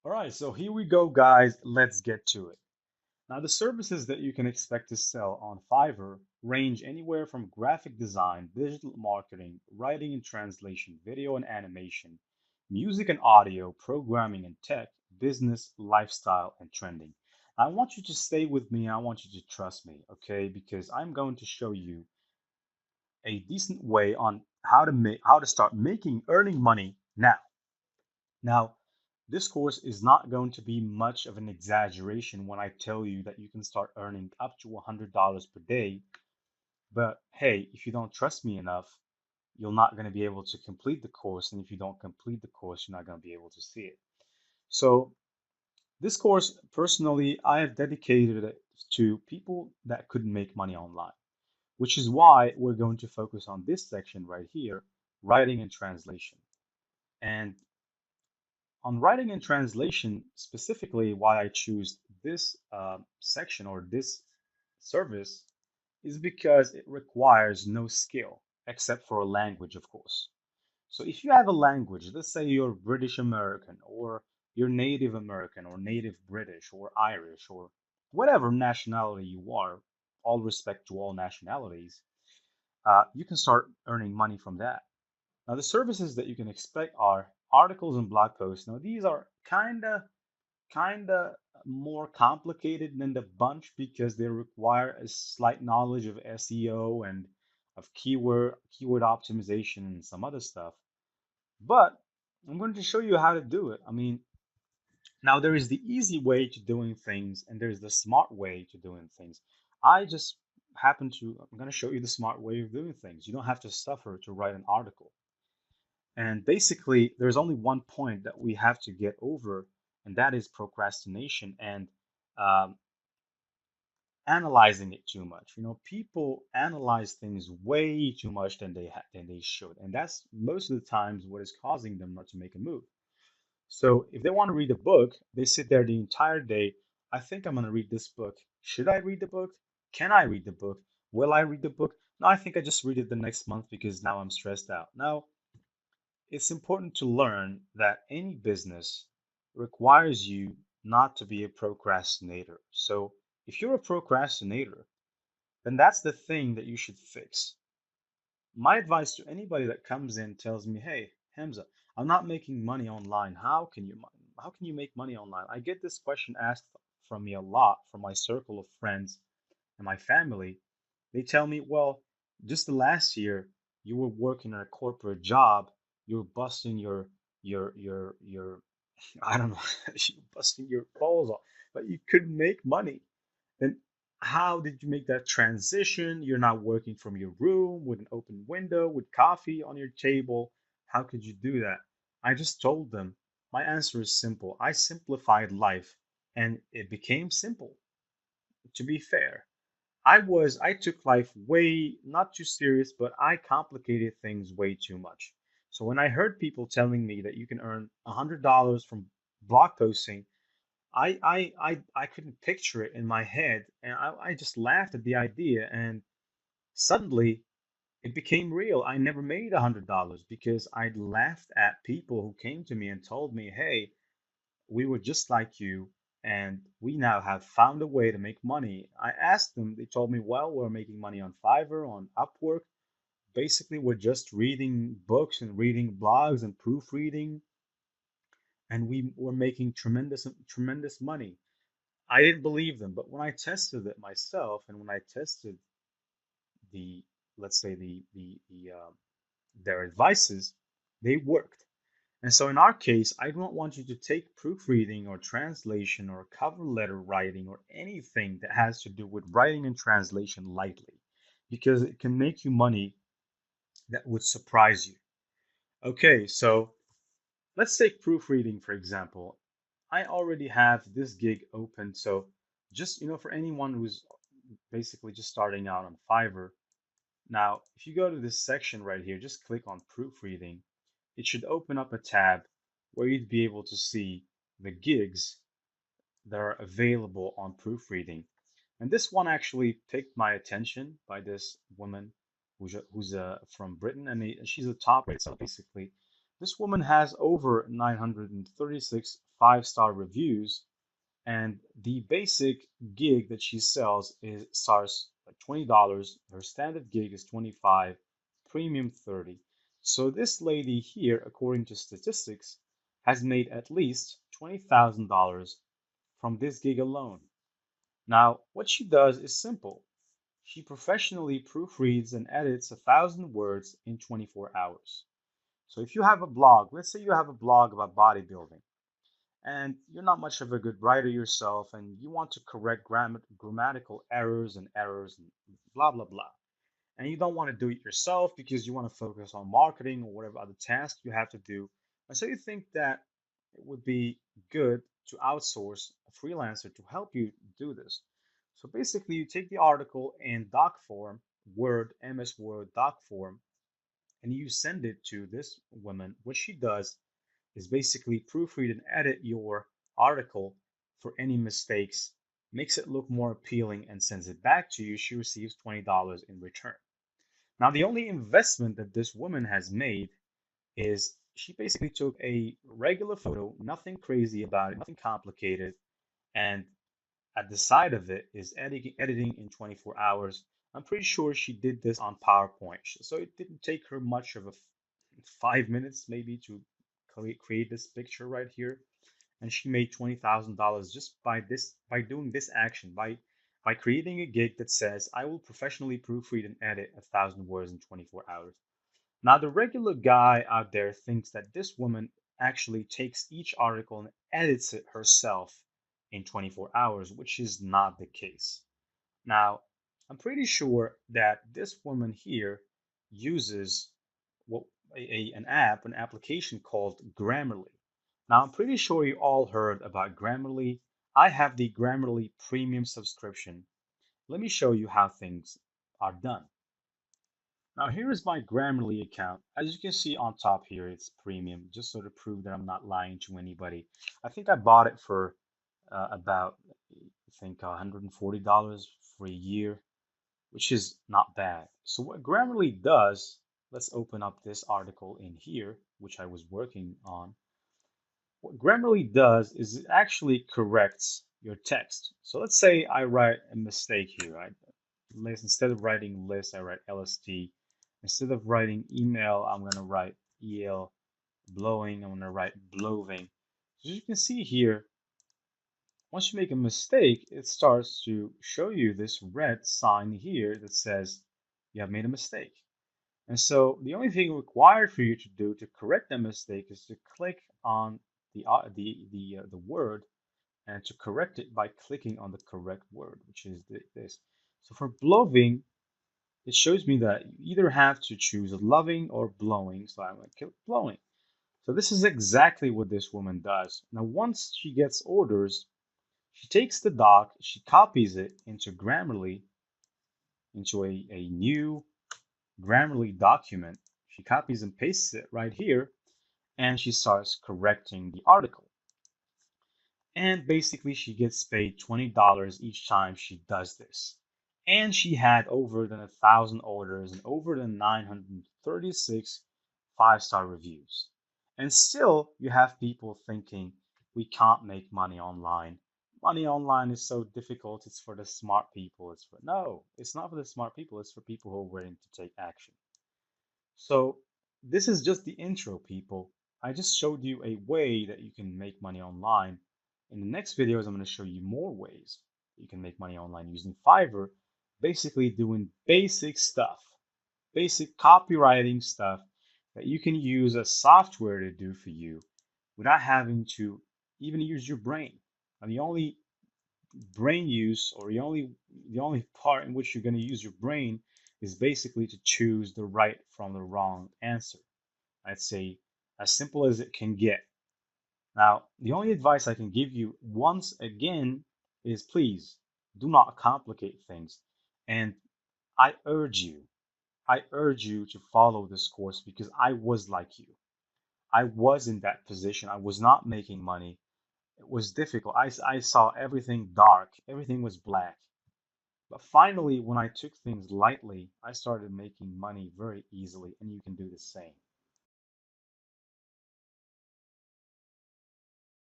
All right, so here we go, guys. Let's get to it. Now, the services that you can expect to sell on Fiverr range anywhere from graphic design, digital marketing, writing and translation, video and animation, music and audio, programming and tech, business, lifestyle, and trending. I want you to stay with me. I want you to trust me, okay? Because I'm going to show you a decent way on how to start earning money now. Now, this course is not going to be much of an exaggeration when I tell you that you can start earning up to $100 per day. But hey, if you don't trust me enough, you're not going to be able to complete the course. And if you don't complete the course, you're not going to be able to see it. So, this course, personally, I have dedicated it to people that couldn't make money online, which is why we're going to focus on this section right here, writing and translation. And on writing and translation, specifically why I choose this section or this service is because it requires no skill except for a language, of course. So if you have a language, let's say you're British American or you're Native American or Native British or Irish or whatever nationality you are, all respect to all nationalities, you can start earning money from that. Now, the services that you can expect are articles and blog posts. Now, these are kind of more complicated than the bunch because they require a slight knowledge of SEO and of keyword optimization and some other stuff. But I'm going to show you how to do it. I mean, now there is the easy way to doing things and there's the smart way to doing things. I just I'm going to show you the smart way of doing things. You don't have to suffer to write an article. And basically, there's only one point that we have to get over, and that is procrastination and um, analyzing it too much. You know, people analyze things way too much than they should, and that's most of the times what is causing them not to make a move. So if they want to read a book, they sit there the entire day. I think I'm going to read this book. Should I read the book? Can I read the book? Will I read the book? No, I think I just read it the next month because now I'm stressed out. Now, it's important to learn that any business requires you not to be a procrastinator. So, if you're a procrastinator, then that's the thing that you should fix. My advice to anybody that comes in tells me, "Hey, Hamza, I'm not making money online. How can you make money online?" I get this question asked from me a lot from my circle of friends and my family. They tell me, well, just the last year you were working a corporate job, you were busting your I don't know, you busting your balls off, but you couldn't make money. Then how did you make that transition? You're not working from your room with an open window with coffee on your table. How could you do that? I just told them my answer is simple. I simplified life and it became simple. To be fair, I took life way not too serious, but I complicated things way too much. So when I heard people telling me that you can earn $100 from blog posting, I couldn't picture it in my head, and I just laughed at the idea, and suddenly it became real. I never made $100 because I laughed at people who came to me and told me, "Hey, we were just like you, and we now have found a way to make money." I asked them, they told me, well, we're making money on Fiverr, on Upwork. Basically, we're just reading books and reading blogs and proofreading, and we were making tremendous money. I didn't believe them, but when I tested it myself and when I tested the, let's say, their advices, they worked. And so in our case, I don't want you to take proofreading or translation or cover letter writing or anything that has to do with writing and translation lightly because it can make you money that would surprise you. Okay, so let's take proofreading for example. I already have this gig open, so just for anyone who's basically just starting out on Fiverr. Now, if you go to this section right here, just click on proofreading. It should open up a tab where you'd be able to see the gigs that are available on proofreading. And this one actually picked my attention by this woman who's from Britain, and she's a top rate. So basically, This woman has over 936 five-star reviews, and the basic gig that she sells is starts at $20. Her standard gig is 25, premium 30. So this lady here, according to statistics, has made at least $20,000 from this gig alone. Now, what she does is simple. She professionally proofreads and edits 1,000 words in 24 hours. So if you have a blog, let's say you have a blog about bodybuilding, and you're not much of a good writer yourself, and you want to correct grammatical errors and blah, blah, blah. And you don't want to do it yourself because you want to focus on marketing or whatever other tasks you have to do. And so you think that it would be good to outsource a freelancer to help you do this. So basically, you take the article in doc form, Word, MS Word doc form, and you send it to this woman. What she does is basically proofread and edit your article for any mistakes, makes it look more appealing, and sends it back to you. She receives $20 in return. Now, the only investment that this woman has made is she basically took a regular photo, nothing crazy about it, nothing complicated, and at the side of it is editing in 24 hours. I'm pretty sure she did this on PowerPoint, so it didn't take her much of a 5 minutes maybe to create this picture right here, and she made $20,000 just by doing this action, by creating a gig that says I will professionally proofread and edit 1,000 words in 24 hours. Now, the regular guy out there thinks that this woman actually takes each article and edits it herself in 24 hours, which is not the case. Now, I'm pretty sure that this woman here uses what an application called Grammarly. Now, I'm pretty sure you all heard about Grammarly. I have the Grammarly premium subscription. Let me show you how things are done. Now, here is my Grammarly account. As you can see on top here, it's premium, just so to prove that I'm not lying to anybody. I think I bought it for about, I think, $140 for a year, which is not bad. So what Grammarly does, let's open up this article in here, which I was working on. What Grammarly does is it actually corrects your text. So let's say I write a mistake here, right? Instead of writing list, I write LST. Instead of writing email, I'm going to write EL. Blowing, I'm going to write blowing. So as you can see here, once you make a mistake, it starts to show you this red sign here that says you have made a mistake. And so the only thing required for you to do to correct that mistake is to click on the word and to correct it by clicking on the correct word, which is this. So for blowing, it shows me that you either have to choose loving or blowing. So I'm going to click blowing. So this is exactly what this woman does. Now, once she gets orders, she takes the doc, she copies it into Grammarly, into a new Grammarly document. She copies and pastes it right here, and she starts correcting the article. And basically, she gets paid $20 each time she does this. And she had over than 1,000 orders and over than 936 five-star reviews. And still, you have people thinking we can't make money online. Money online is so difficult. It's for the smart people. No, it's not for the smart people. It's for people who are willing to take action. So this is just the intro, people. I just showed you a way that you can make money online. In the next videos, I'm going to show you more ways you can make money online using Fiverr, basically doing basic stuff, basic copywriting stuff that you can use a software to do for you without having to even use your brain. And the only brain use, or the only part in which you're going to use your brain, is basically to choose the right from the wrong answer. I'd say as simple as it can get. Now, the only advice I can give you once again is please do not complicate things. And I urge you, I urge you to follow this course because I was like you. I was in that position. I was not making money. It was difficult. I saw everything dark, everything was black. But finally, when I took things lightly, I started making money very easily, and you can do the same.